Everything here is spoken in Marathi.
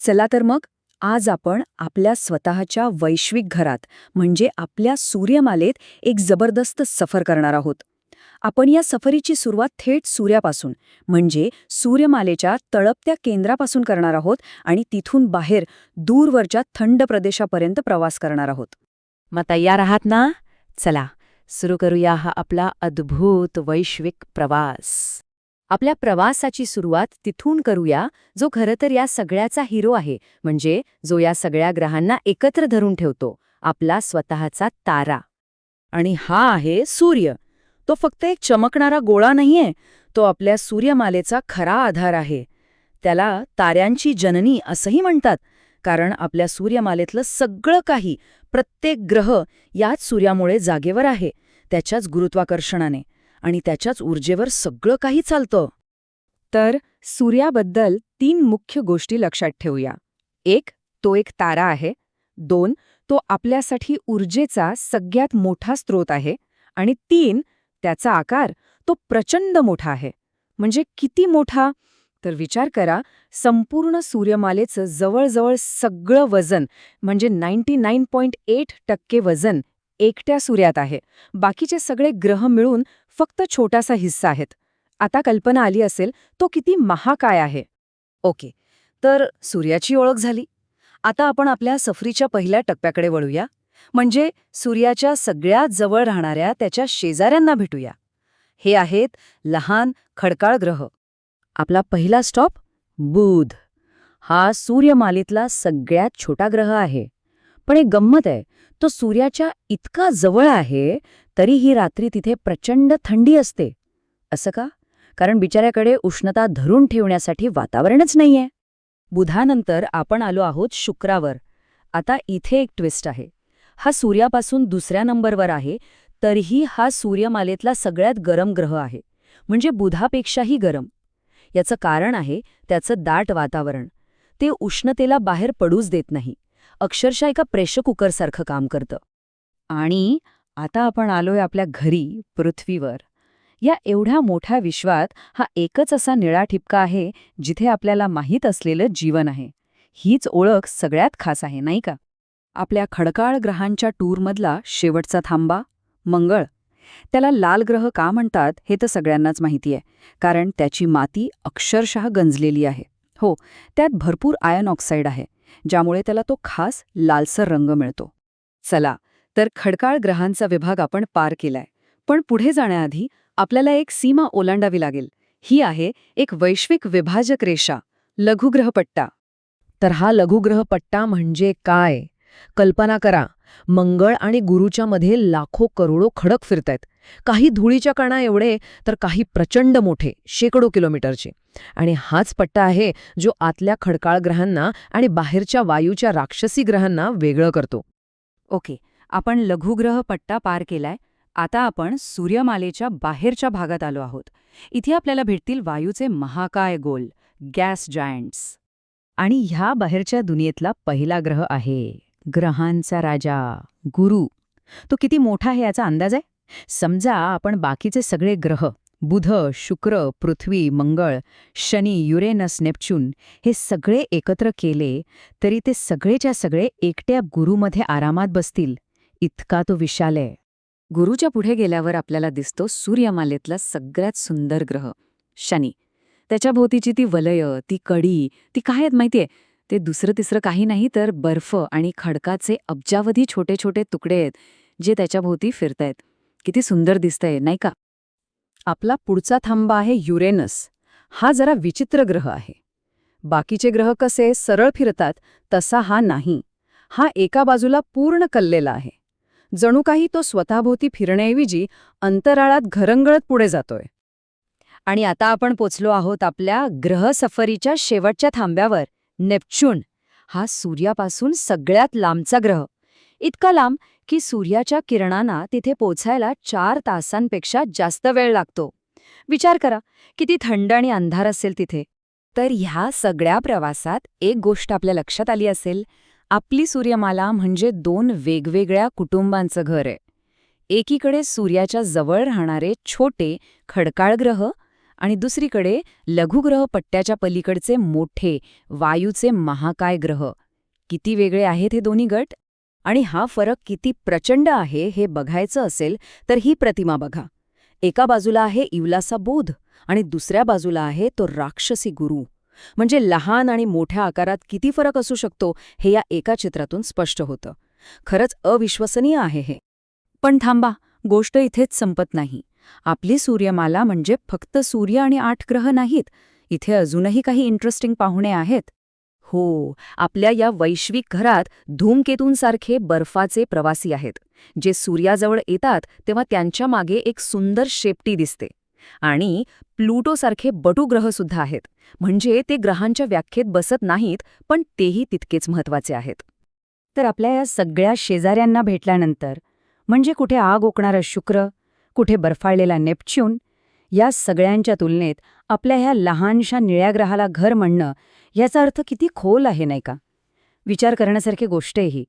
चला तर मग आज आपण आपल्या स्वतःच्या वैश्विक घरात म्हणजे आपल्या सूर्यमालेत एक जबरदस्त सफर करणार आहोत. आपण या सफरीची सुरुवात थेट सूर्यापासून म्हणजे सूर्यमालेच्या तळपत्या केंद्रापासून करणार आहोत आणि तिथून बाहेर दूरवरच्या थंड प्रदेशापर्यंत प्रवास करणार आहोत. मग तयार आहात ना? चला सुरू करूया हा आपला अद्भुत वैश्विक प्रवास. आपल्या प्रवासाची सुरुवात तिथून करूया जो खरं तर या सगळ्याचा हिरो आहे, म्हणजे जो या सगळ्या ग्रहांना एकत्र धरून ठेवतो, आपला स्वतःचा तारा. आणि हा आहे सूर्य. तो फक्त एक चमकणारा गोळा नाहीये, तो आपल्या सूर्यमालेचा खरा आधार आहे. त्याला ताऱ्यांची जननी असंही म्हणतात, कारण आपल्या सूर्यमालेतलं सगळं काही, प्रत्येक ग्रह याच सूर्यामुळे जागेवर आहे, त्याच्याच गुरुत्वाकर्षणाने आणि त्याच्याच ऊर्जेवर सगळं काही चालतं. तर सूर्याबद्दल 3 मुख्य गोष्टी लक्षात ठेवूया. 1. तो एक तारा आहे. 2. तो आपल्यासाठी ऊर्जेचा सगळ्यात मोठा स्रोत आहे. आणि 3. त्याचा आकार तो प्रचंड मोठा आहे. म्हणजे किती मोठा? तर विचार करा, संपूर्ण सूर्यमालेचं जवळजवळ सगळं वजन म्हणजे 99.8% वजन एकट्या सूर्यात आहे. बाकीचे सगळे ग्रह मिळून फक्त छोटासा हिस्सा आहेत. आता कल्पना आली असेल तो किती महाकाय आहे. ओके, तर सूर्याची ओळख झाली. आता आपण आपल्या सफरीच्या पहिल्या टप्प्याकडे वळूया, म्हणजे सूर्याच्या सगळ्यात जवळ राहणाऱ्या त्याच्या शेजाऱ्यांना भेटूया. हे आहेत लहान खडकाळ ग्रह. आपला पहिला स्टॉप बुध. हा सूर्यमालेतला सगळ्यात छोटा ग्रह आहे. पण एक गंमत आहे, तो सूर्याच्या इतका जवळ आहे तरीही रात्री तिथे प्रचंड थंडी असते. असं का? कारण बिचाऱ्याकडे उष्णता धरून ठेवण्यासाठी वातावरणच नाहीये. बुधानंतर आपण आलो आहोत शुक्रावर. आता इथे एक ट्विस्ट आहे. हा सूर्यापासून दुसऱ्या नंबरवर आहे, तरीही हा सूर्यमालेतला सगळ्यात गरम ग्रह आहे, म्हणजे बुधापेक्षाही गरम. याचं कारण आहे त्याचं दाट वातावरण. ते उष्णतेला बाहेर पडूच देत नाही, अक्षरशः एका प्रेशर कुकरसारखं काम करतं. आणि आता आपण आलोय आपल्या घरी पृथ्वीवर. या एवढ्या मोठ्या विश्वात हा एकच असा निळा ठिपका आहे जिथे आपल्याला माहीत असलेलं जीवन आहे. हीच ओळख सगळ्यात खास आहे, नाही का? आपल्या खडकाळ ग्रहांच्या टूरमधला शेवटचा थांबा मंगळ. त्याला लाल ग्रह का म्हणतात हे तर सगळ्यांनाच माहिती आहे, कारण त्याची माती अक्षरशः गंजलेली आहे. हो, त्यात भरपूर आयर्न ऑक्साईड आहे, ज्यामुळे त्याला तो खास लालसर रंग मिळतो. चला तर खडकाळ ग्रहांचा विभाग आपण पार केलाय, पण पुढे जाण्याआधी आपल्याला एक सीमा ओलांडावी लागेल. ही आहे एक वैश्विक विभाजक रेषा, लघुग्रहपट्टा. तर हा लघुग्रहपट्टा म्हणजे काय? कल्पना करा, मंगळ आणि गुरूच्या मध्ये लाखो करोडो खडक फिरतायत. काही धुळीच्या कणा एवढे, तर काही प्रचंड मोठे, शेकडो किलोमीटरचे. आणि हाच पट्टा आहे जो आतल्या खडकाळ ग्रहांना आणि बाहेरच्या वायूच्या राक्षसी ग्रहांना वेगळं करतो. ओके, आपण लघुग्रह पट्टा पार केलाय. आता आपण सूर्यमालेच्या बाहेरच्या भागात आलो आहोत. इथे आपल्याला भेटतील वायूचे महाकाय गोल, गॅस जायंट्स. आणि ह्या बाहेरच्या दुनियेतला पहिला ग्रह आहे ग्रहांचा राजा गुरु. तो किती मोठा आहे याचा अंदाज आहे? समजा आपण बाकीचे सगळे ग्रह बुध, शुक्र, पृथ्वी, मंगळ, शनी, युरेनस, नेपच्यून हे सगळे एकत्र केले तरी ते सगळेच्या सगळे एकट्या गुरुमध्ये आरामात बसतील, इतका तो विशाल आहे. गुरुच्या पुढे गेल्यावर आपल्याला दिसतो सूर्यमालेतला सगळ्यात सुंदर ग्रह शनी. त्याच्या भोवतीची ती वलय, ती कडी, ती काय आहेत माहितीये? ते दुसरं तिसरं काही नाही तर बर्फ आणि खडकाचे अब्जावधी छोटे छोटे तुकडे आहेत जे त्याच्या भोवती फिरतायत. किती सुंदर दिसतंय, नाही का? आपला पुढचा थांबा आहे युरेनस. हा जरा विचित्र ग्रह आहे. बाकीचे ग्रह कसे सरळ फिरतात तसा हा नाही. हा एका बाजूला पूर्ण कललेला आहे. जणू काही तो स्वतःभोवती फिरण्याऐवजी अंतराळात घरंगळत पुढे जातोय. आणि आता आपण पोचलो आहोत आपल्या ग्रह सफरीच्या शेवटच्या थांब्यावर, नेपच्यून. हा सूर्यापासून सगळ्यात लांबचा ग्रह. इतका लांब की सूर्याच्या किरणांना तिथे पोचायला 4 तासांपेक्षा जास्त वेळ लागतो. विचार करा किती थंड आणि अंधार असेल तिथे. तर ह्या सगळ्या प्रवासात एक गोष्ट आपल्या लक्षात आली असेल, आपली सूर्यमाला म्हणजे 2 वेगवेगळ्या कुटुंबांचं घर आहे. एकीकडे सूर्याच्या जवळ राहणारे छोटे खडकाळ ग्रह आणि दुसरीकडे लघुग्रह पट्ट्याच्या पलीकडचे मोठे वायूचे महाकाय ग्रह. किती वेगळे आहेत हे दोन्ही गट? आणि हा फरक किती प्रचंड आहे हे बघायचं असेल तर ही प्रतिमा बघा. एका बाजूला आहे इवलासा बुध आणि दुसऱ्या बाजूला आहे तो राक्षसी गुरु. म्हणजे लहान आणि मोठ्या आकारात किती फरक असू शकतो हे या एका चित्रातून स्पष्ट होतं. खरंच अविश्वसनीय आहे हे. पण थांबा, गोष्ट इथेच संपत नाही. आपली सूर्यमाला म्हणजे फक्त सूर्य आणि 8 ग्रह नाहीत. इथे अजूनही काही इंटरेस्टिंग पाहुणे आहेत. हो, आपल्या या वैश्विक घरात धूमकेतूंसारखे बर्फाचे प्रवासी आहेत, जे सूर्याजवळ येतात तेव्हा त्यांच्या मागे एक सुंदर शेपटी दिसते. आणि प्लुटोसारखे बटुग्रहसुद्धा आहेत. म्हणजे ते ग्रहांच्या व्याख्येत बसत नाहीत, पण तेही तितकेच महत्वाचे आहेत. तर आपल्या या सगळ्या शेजाऱ्यांना भेटल्यानंतर, म्हणजे कुठे आग ओकणारा शुक्र, कुठे बर्फाळलेला नेपच्यून, या सगळ्यांच्या तुलनेत आपल्या ह्या लहानशा निळ्या ग्रहाला घर म्हणणं याचा अर्थ किती खोल आहे, नाही का? विचार करण्यासारखी गोष्ट आहे ही.